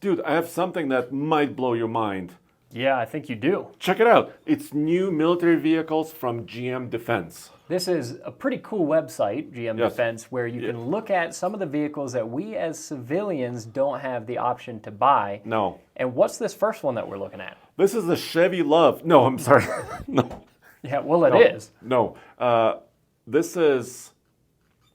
Dude, I have something that might blow your mind. Yeah, I think you do. Check it out. It's new military vehicles from GM Defense. This is a pretty cool website, GM Yes. Defense, where you can look at some of the vehicles that we as civilians don't have the option to buy. No. And what's this first one that we're looking at? This is the Chevy Love. No, I'm sorry. No. Yeah, well, it is. No. This is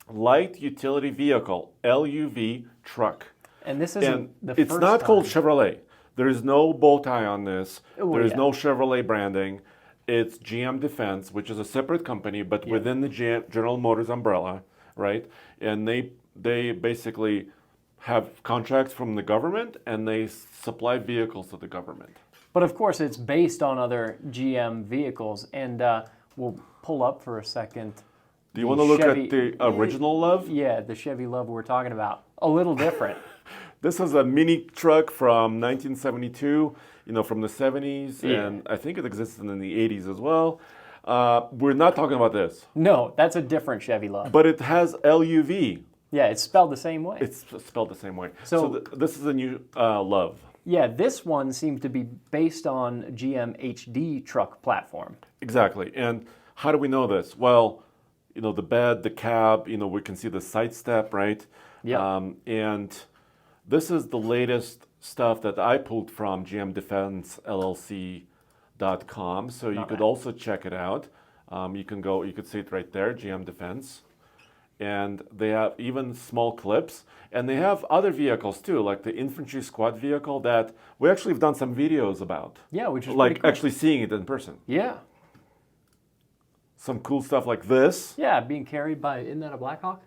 Light Utility Vehicle, LUV truck. And this isn't the It's first not called time. Chevrolet. There is no bow tie on this. Oh, There is yeah. no Chevrolet branding. It's GM Defense, which is a separate company, but within the General Motors umbrella, right? And they basically have contracts from the government, and they supply vehicles to the government. But of course, it's based on other GM vehicles. And we'll pull up for a second. Do you want to look Chevy- at the original Love? Yeah, the Chevy Love we're talking about. A little different. This is a mini truck from 1972, from the 70s, Yeah. and I think it existed in the 80s as well. We're not talking about this, No, that's a different Chevy Love. but it has LUV. Yeah, it's spelled the same way. It's spelled the same way. So- This is a new Love. Yeah, this one seems to be based on GM HD truck platform. Exactly. And how do we know this? Well, the bed, the cab, we can see the side step, right? Yeah. And this is the latest stuff that I pulled from gmdefensellc.com. So you could also check it out. You could see it right there, GM Defense. And they have even small clips. And they have other vehicles too, like the infantry squad vehicle that we actually have done some videos about. Yeah, which is Like pretty cool. actually seeing it in person. Yeah. Some cool stuff like this. Yeah, being carried by, isn't that a Blackhawk?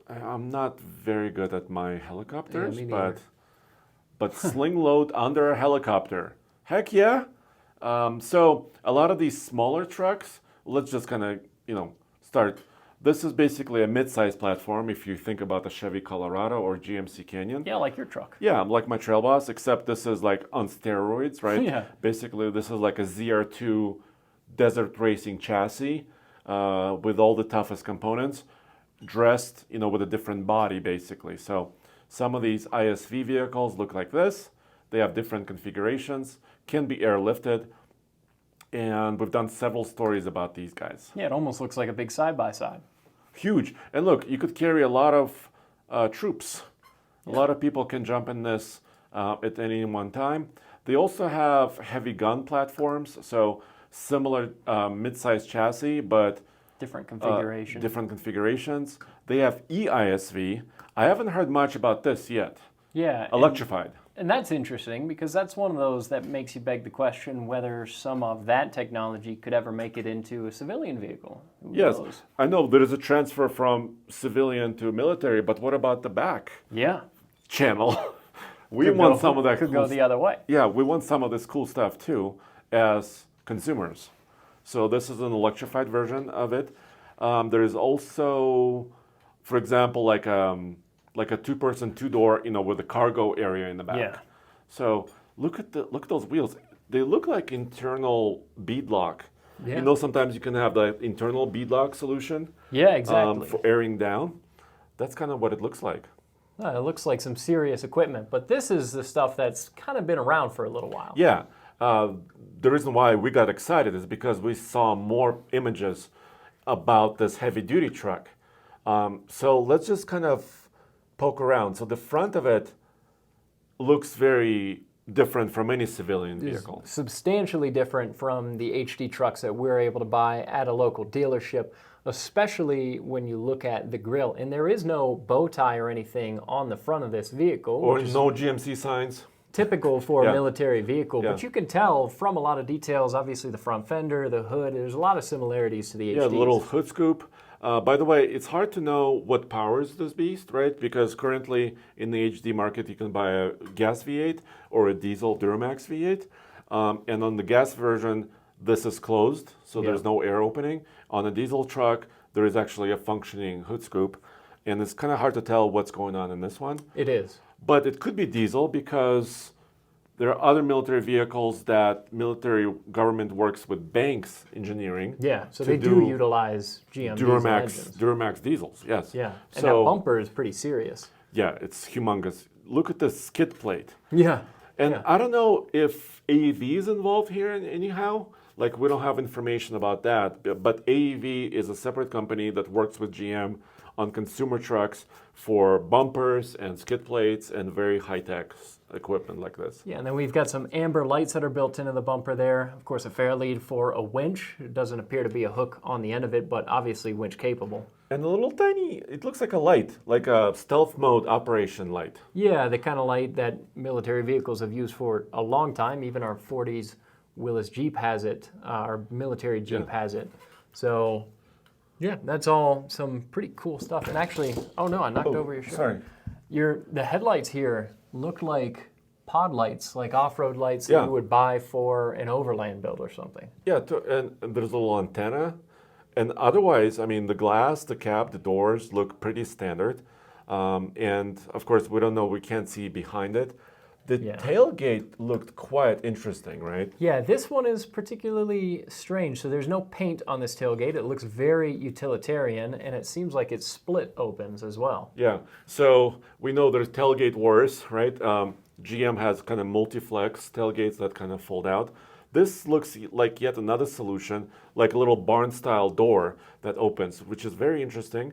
I'm not very good at my helicopters, Yeah, me neither. but sling load under a helicopter. Heck yeah. So a lot of these smaller trucks, let's just kind of, start. This is basically a mid-size platform if you think about the Chevy Colorado or GMC Canyon. Yeah, like your truck. Yeah, like my Trail Boss, except this is like on steroids, right? Yeah. Basically, this is like a ZR2 desert racing chassis with all the toughest components, dressed, with a different body, basically. So some of these ISV vehicles look like this. They have different configurations, can be airlifted, and we've done several stories about these guys. Yeah, it almost looks like a big side-by-side. Huge. And look, you could carry a lot of troops. A lot of people can jump in this at any one time. They also have heavy gun platforms, so similar mid-sized chassis, but Different configuration. different configurations. They have EISV. I haven't heard much about this yet. Yeah. Electrified. And that's interesting because that's one of those that makes you beg the question whether some of that technology could ever make it into a civilian vehicle. Who Yes, knows? I know there is a transfer from civilian to military, but what about the back Yeah. channel? We Could want go- some of that Could cool go the other way. Yeah, we want some of this cool stuff too as consumers. So this is an electrified version of it. There is also, for example, like a two-person, two-door, with a cargo area in the back. Yeah. So look at those wheels. They look like internal beadlock. Yeah. Sometimes you can have the internal beadlock solution Yeah, exactly. for airing down. That's kind of what it looks like. It looks like some serious equipment, but this is the stuff that's kind of been around for a little while. Yeah. The reason why we got excited is because we saw more images about this heavy-duty truck. So let's just kind of poke around. So the front of it looks very different from any civilian vehicle. Substantially different from the HD trucks that we're able to buy at a local dealership, especially when you look at the grille. And there is no bow tie or anything on the front of this vehicle, Or which is no GMC signs. typical for Yeah. a military vehicle. Yeah. But you can tell from a lot of details, obviously the front fender, the hood, there's a lot of similarities to the HDs. Yeah, the little hood scoop. By the way, it's hard to know what powers this beast, right? Because currently in the HD market, you can buy a gas V8 or a diesel Duramax V8. And on the gas version, this is closed, so there's no air opening. On a diesel truck, there is actually a functioning hood scoop. And it's kind of hard to tell what's going on in this one. It is. But it could be diesel because there are other military vehicles that military government works with Banks Engineering. Yeah, so to they do utilize GM diesel engines. Duramax diesels, yes. Yeah, and So that bumper is pretty serious. yeah, it's humongous. look at the skid plate. Yeah. And Yeah. I don't know if AEV is involved here anyhow. Like, we don't have information about that. But AEV is a separate company that works with GM on consumer trucks for bumpers and skid plates and very high-tech equipment like this. Yeah, and then we've got some amber lights that are built into the bumper there. Of course, a fair lead for a winch. It doesn't appear to be a hook on the end of it, but obviously winch capable. And a little tiny, it looks like a light, like a stealth mode operation light. Yeah, the kind of light that military vehicles have used for a long time. Even our 40s Willis Jeep has it. Our military Jeep has it. So, yeah, that's all some pretty cool stuff. And actually, oh no, I knocked over your shirt. Sorry. The headlights here look like pod lights, like off-road lights that you would buy for an overland build or something. Yeah, and there's a little antenna. And otherwise, I mean, the glass, the cab, the doors look pretty standard. And of course, we don't know, we can't see behind it. The tailgate looked quite interesting, right? Yeah, this one is particularly strange. So there's no paint on this tailgate. It looks very utilitarian, and it seems like it split opens as well. Yeah, so we know there's tailgate wars, right? GM has kind of multi-flex tailgates that kind of fold out. This looks like yet another solution, like a little barn-style door that opens, which is very interesting.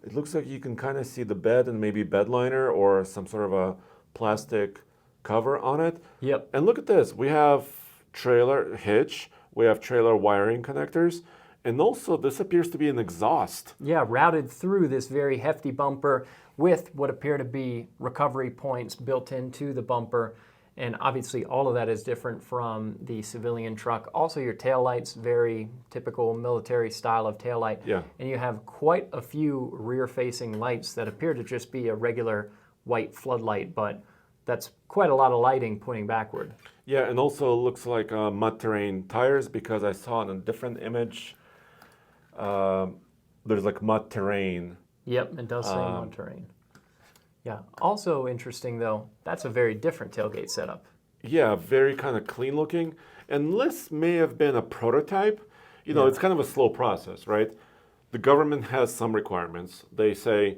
It looks like you can kind of see the bed and maybe bed liner or some sort of a plastic cover on it. Yep. And look at this. We have trailer hitch. We have trailer wiring connectors. And also, this appears to be an exhaust. Yeah, routed through this very hefty bumper with what appear to be recovery points built into the bumper. And obviously, all of that is different from the civilian truck. Also, your taillights, very typical military style of taillight. Yeah. And you have quite a few rear-facing lights that appear to just be a regular white floodlight, but that's quite a lot of lighting pointing backward. Yeah, and also it looks like mud terrain tires, because I saw in a different image, there's like mud terrain. Yep, it does say mud terrain. Yeah. Also interesting, though, that's a very different tailgate setup. Yeah, very kind of clean looking. And this may have been a prototype. You know, it's kind of a slow process, right? The government has some requirements. They say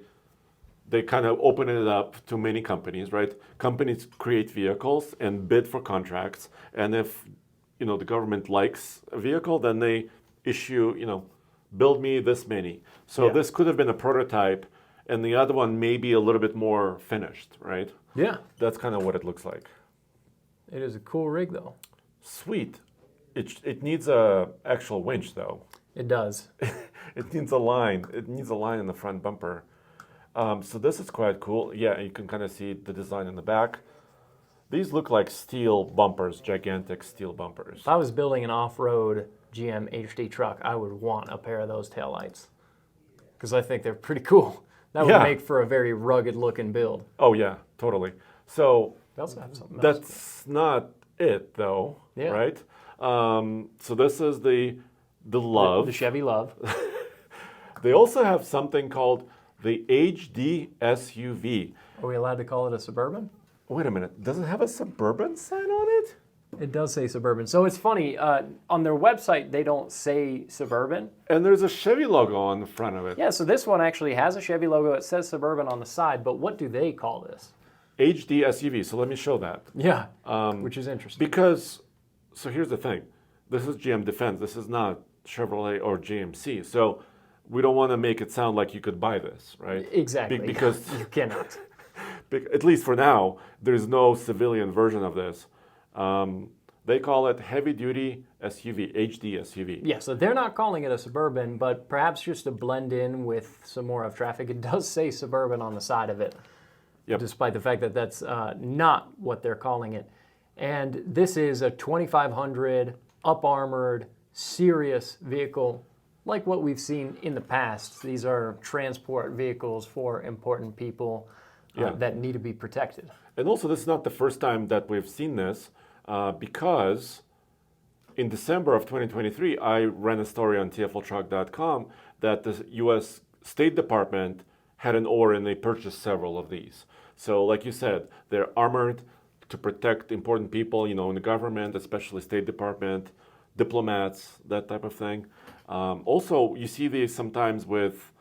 they kind of open it up to many companies, right? Companies create vehicles and bid for contracts. And if, you know, the government likes a vehicle, then they issue, you know, build me this many. So this could have been a prototype, and the other one may be a little bit more finished, right? Yeah. That's kind of what it looks like. It is a cool rig, though. Sweet. It needs a actual winch, though. It does. It needs a line. It needs a line in the front bumper. So this is quite cool. Yeah, you can kind of see the design in the back. These look like steel bumpers, gigantic steel bumpers. If I was building an off-road GM HD truck, I would want a pair of those taillights because I think they're pretty cool. That would make for a very rugged-looking build. Oh, yeah, totally. So They also have something else. that's not it, though, Yeah. right? So this is the Love. The Chevy Love. They also have something called the HD SUV. Are we allowed to call it a Suburban? Wait a minute. Does it have a Suburban sign on it? It does say Suburban. So it's funny, on their website, they don't say Suburban. And there's a Chevy logo on the front of it. Yeah, so this one actually has a Chevy logo. It says Suburban on the side, but what do they call this? HD SUV. So let me show that. Yeah, which is interesting. Because, so here's the thing. This is GM Defense. This is not Chevrolet or GMC. So we don't want to make it sound like you could buy this, right? Exactly. Because you cannot. at least for now, there's no civilian version of this. They call it heavy duty SUV, HD SUV. Yeah, so they're not calling it a Suburban, but perhaps just to blend in with some more of traffic, it does say Suburban on the side of it, despite the fact that that's not what they're calling it. And this is a 2500 up-armored, serious vehicle, like what we've seen in the past. These are transport vehicles for important people that need to be protected. And also, this is not the first time that we've seen this, because in December of 2023, I ran a story on TFLtruck.com that the U.S. State Department had an order and they purchased several of these. So like you said, they're armored to protect important people, you know, in the government, especially State Department, diplomats, that type of thing. Also, you see these sometimes with,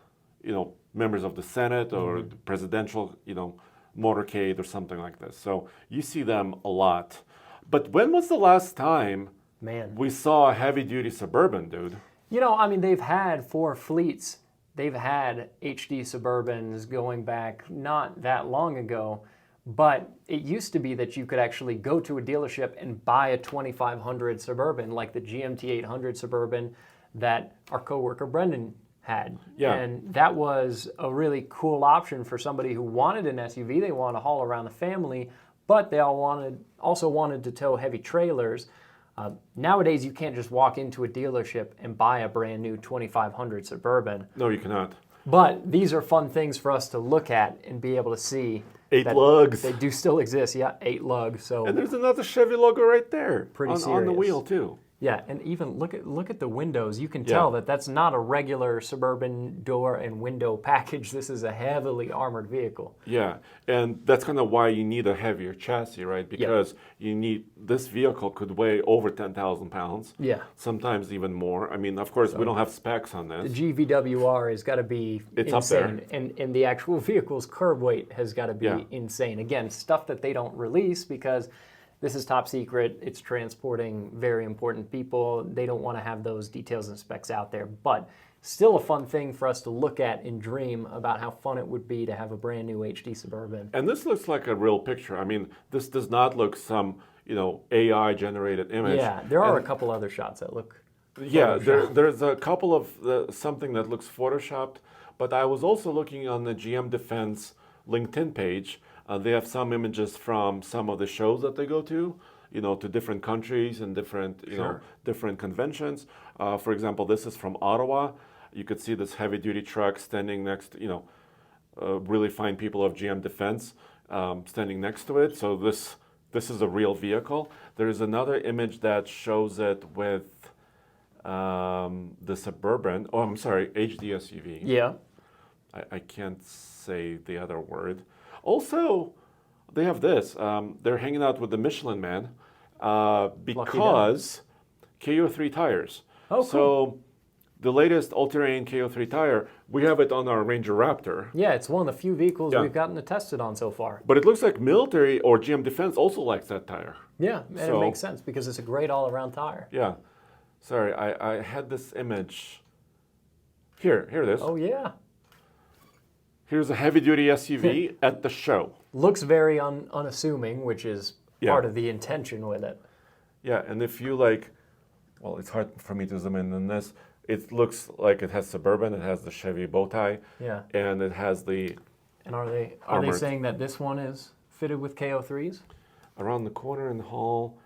you know, members of the Senate or the presidential, you know, motorcade or something like this. So you see them a lot. But when was the last time we saw a heavy-duty Suburban, dude? You know, I mean, they've had 4 fleets. They've had HD Suburbans going back not that long ago. But it used to be that you could actually go to a dealership and buy a 2500 Suburban, like the GMT 800 Suburban that our coworker Brendan had. Yeah. And that was a really cool option for somebody who wanted an SUV. They wanted to haul around the family, but they also wanted to tow heavy trailers. Nowadays, you can't just walk into a dealership and buy a brand new 2500 Suburban. No, you cannot. But these are fun things for us to look at and be able to see. 8 lugs. They do still exist, yeah, 8 lugs. So and there's another Chevy logo right there. Pretty on serious. the wheel too. Yeah, and even look at the windows. You can tell that that's not a regular Suburban door and window package. This is a heavily armored vehicle. Yeah, and that's kind of why you need a heavier chassis, right? Because you need, this vehicle could weigh over 10,000 pounds. Yeah. Sometimes even more. I mean, of course, we don't have specs on this. The GVWR has got to be It's insane. up there. And the actual vehicle's curb weight has got to be insane. Again, stuff that they don't release because this is top secret. It's transporting very important people. They don't want to have those details and specs out there. But still a fun thing for us to look at and dream about how fun it would be to have a brand new HD Suburban. And this looks like a real picture. I mean, this does not look some, AI generated image. Yeah, there are a couple other shots that look Yeah, there's a couple of something that looks photoshopped. But I was also looking on the GM Defense LinkedIn page. They have some images from some of the shows that they go to different countries and different, different conventions. For example, this is from Ottawa. You could see this heavy-duty truck standing next, really fine people of GM Defense standing next to it. So this is a real vehicle. There is another image that shows it with the Suburban. Oh, I'm sorry, HD SUV. Yeah. I can't say the other word. Also, they have this. They're hanging out with the Michelin Man because KO3 tires. Oh, cool. So the latest all-terrain KO3 tire, we have it on our Ranger Raptor. Yeah, it's one of the few vehicles we've gotten to test it on so far. But it looks like military or GM Defense also likes that tire. Yeah, and it makes sense because it's a great all-around tire. Yeah. Sorry, I had this image. Here it is. Oh, yeah. Here's a heavy-duty SUV at the show. Looks very unassuming, which is part of the intention with it. Yeah, and if you well, it's hard for me to zoom in on this. It looks like it has Suburban, it has the Chevy bow tie, and it has the. And are they saying that this one is fitted with KO3s? Around the corner in the hall,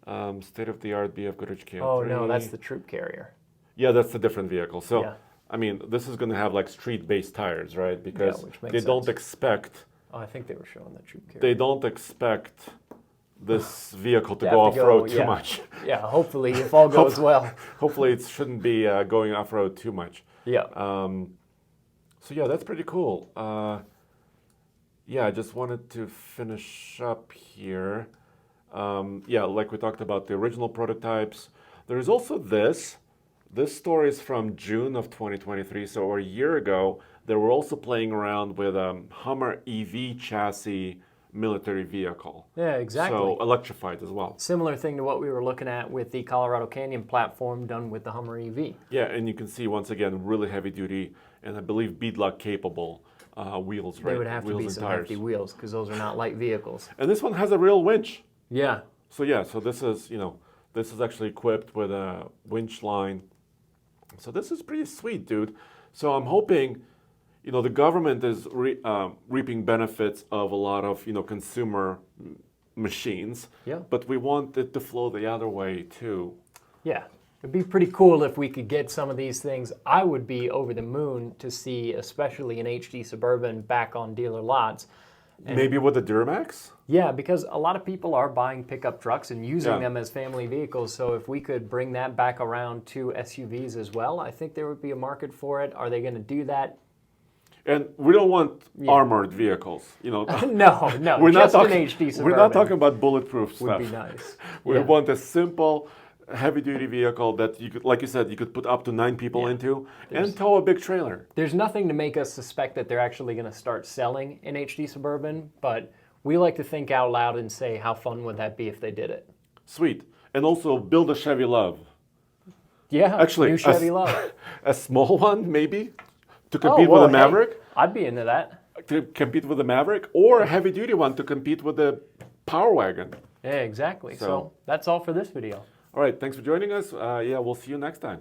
state-of-the-art BF Goodrich KO3. Oh no, that's the troop carrier. Yeah, that's a different vehicle. So. I mean, this is going to have street-based tires, right? Because they don't expect. Oh, I think they were showing the troop carrier. They don't expect this vehicle to go off-road too much. Yeah, hopefully, if all goes well. Hopefully, it shouldn't be going off-road too much. Yeah. So yeah, that's pretty cool. I just wanted to finish up here. Like we talked about the original prototypes. There is also this. This story is from June of 2023, so a year ago, they were also playing around with a Hummer EV chassis military vehicle. Yeah, exactly. So electrified as well. Similar thing to what we were looking at with the Colorado Canyon platform done with the Hummer EV. Yeah, and you can see, once again, really heavy duty, and I believe beadlock capable wheels, right? They would have to be some hefty wheels, because those are not light vehicles. And this one has a real winch. Yeah. So this is, this is actually equipped with a winch line. So this is pretty sweet, dude. So I'm hoping, the government is reaping benefits of a lot of, consumer machines. Yeah. But we want it to flow the other way too. Yeah. It'd be pretty cool if we could get some of these things. I would be over the moon to see, especially an HD Suburban back on dealer lots. And maybe with the Duramax? Yeah, because a lot of people are buying pickup trucks and using them as family vehicles. So if we could bring that back around to SUVs as well, I think there would be a market for it. Are they going to do that? And we don't want armored vehicles, No, we're just not talking, an HD Suburban. We're not talking about bulletproof stuff. Would be nice. We want a simple, heavy-duty vehicle that you could, like you said, you could put up to 9 people into There's- and tow a big trailer. There's nothing to make us suspect that they're actually going to start selling an HD Suburban, but we like to think out loud and say, how fun would that be if they did it? Sweet. And also build a Chevy Love. Yeah, Actually, new Chevy Love. A small one, maybe, to compete with a Maverick. Hey, I'd be into that. To compete with the Maverick, or a heavy-duty one to compete with the Power Wagon. Yeah, exactly. So that's all for this video. All right, thanks for joining us. Yeah, we'll see you next time.